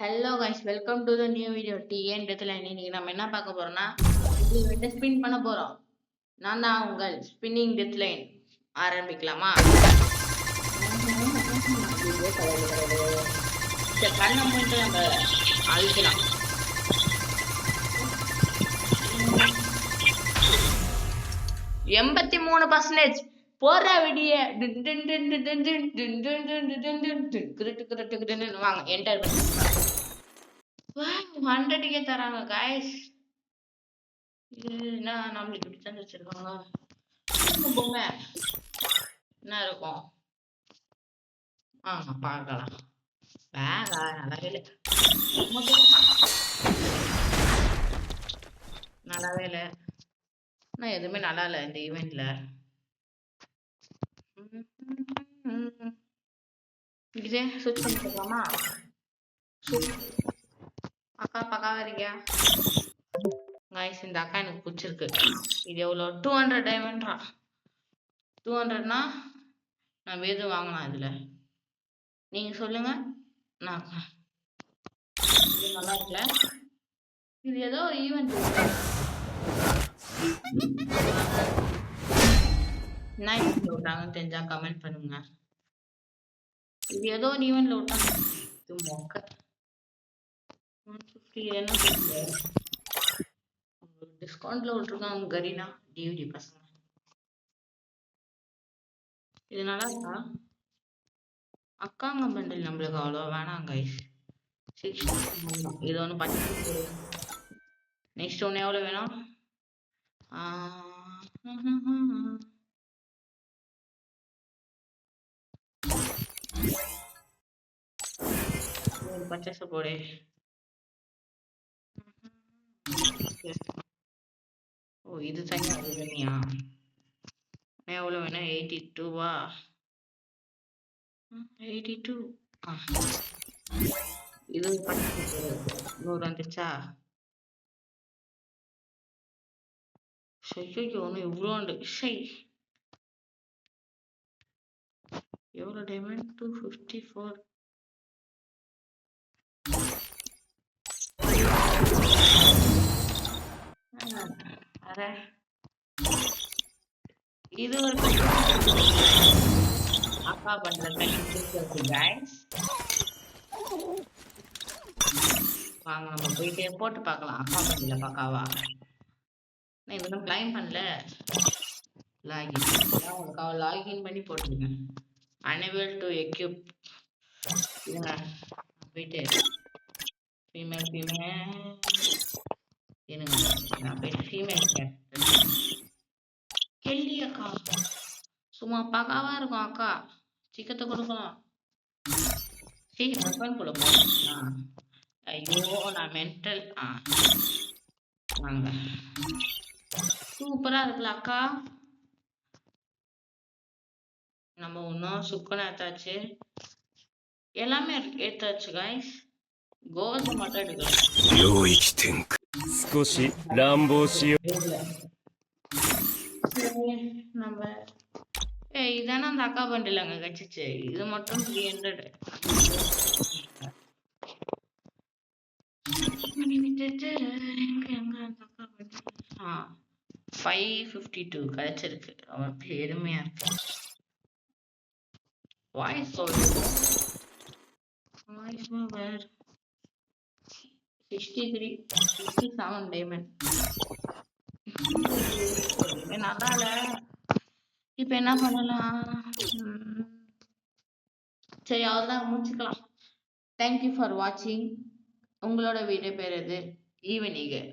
Hello guys, welcome to the new video TN deadline. இன்னைக்கு நம்ம என்ன பார்க்க போறோம்னா, இது ஸ்பின் பண்ண போறோம். நான் தான் உங்கள் ஸ்பின்னிங் டெத்லைன். ஆரம்பிக்கலாமா? சரி, கண்ணை மூடிட்டு நம்ம அழிக்கலாம். 83% போடுற விடிய வாங்க என்டர் பண்ணி 100 தராங்க guys. இது என்ன நம்மளுக்கு இப்படி தான் வச்சிருக்காங்க. பொம்மை என்ன இருக்கும்? ஆமா, பார்க்கலாம். பேகா நல்லாவே இல்லை, நல்லாவே இல்லை. ஆனால் எதுவுமே நல்லா இல்லை இந்த ஈவெண்ட்ல. இதே சுவிட்ச் பண்ணி போகலாமா? அக்கா பக்காவா இருக்கியா guys? இந்த அக்கா எனக்கு பிடிச்சிருக்கு. இது எவ்வளோ? 200 டைமண்ட்ரா. 200னா நம்ம எது வாங்கலாம் இதுல? நீங்க சொல்லுங்க. நான் இது நல்லா இருக்குல்ல? இது ஏதோ ஈவெண்ட் நைஸ் விட்டாங்கன்னு தெரிஞ்சா கமெண்ட் பண்ணுங்க. இது ஏதோ ஒரு ஈவெண்ட்ல விட்டாங்க. இது மொக்க 150 என்ன டிஸ்கவுண்ட்ல விட்டுருக்காங்க. கரீனா டிவிடி பசங்க. இது நல்லா இருக்கா? அக்காங்க பண்டில் நம்மளுக்கு அவ்வளோ வேணாம் கைஸ். இது ஒன்று பண்ணி. நெக்ஸ்ட் ஒன்று எவ்வளோ வேணும்? பர்ச்சேஸ் போடு. ஓ, இது தனியா அது தனியா? எவ்வளோ வேணும்? 82வா? 82. இது 100 வந்துச்சா? ஐயோ, ஒன்று இவ்வளோ உண்டு. எவ்வளோ டைமண்ட்? 254. இது ஒரு அக்கா பண்ற guys. வாங்க நம்ம போயிட்டே போட்டு பார்க்கலாம். அக்கா பண்ணல பக்காவா? நான் இன்னும் கிளைம் பண்ணல. லாகின் பண்ணி போட்டுருங்க. unable to equip. போயிட்டு ஃபீமேல் என்னங்க, நான் போயிட்டு ஃபீமேல் கெல்லி அக்கா சும்மா பக்காவா இருக்கும். அக்கா சிக்கத்தை கொடுக்கலாம். சரி, வெப்பன் கொடுப்போம். ஐயோ, நான் மென்டல். வாங்க, சூப்பரா இருக்குல்ல அக்கா? நம்ம இன்னும் சுக்கனை ஏத்தாச்சு, எல்லாமே ஏத்தாச்சு guys. கோல்டு மட்டும் எடுக்கலாம். நம்ம இதானே அந்த அக்கா பண்டில் அங்க கச்சிச்சு. இது மட்டும் 300. 552 கிடைச்சிருக்கு. அவன் பெருமையா இருக்கு. Voice over 63 57 diamond. நல்லா இல்ல. இப்ப என்ன பண்ணலாம்? சரி, அவ்வளவுதான், முடிச்சுக்கலாம். தேங்க்யூ ஃபார் வாட்சிங். உங்களோட வீடியோ பேர் எது? ஈவனிங்.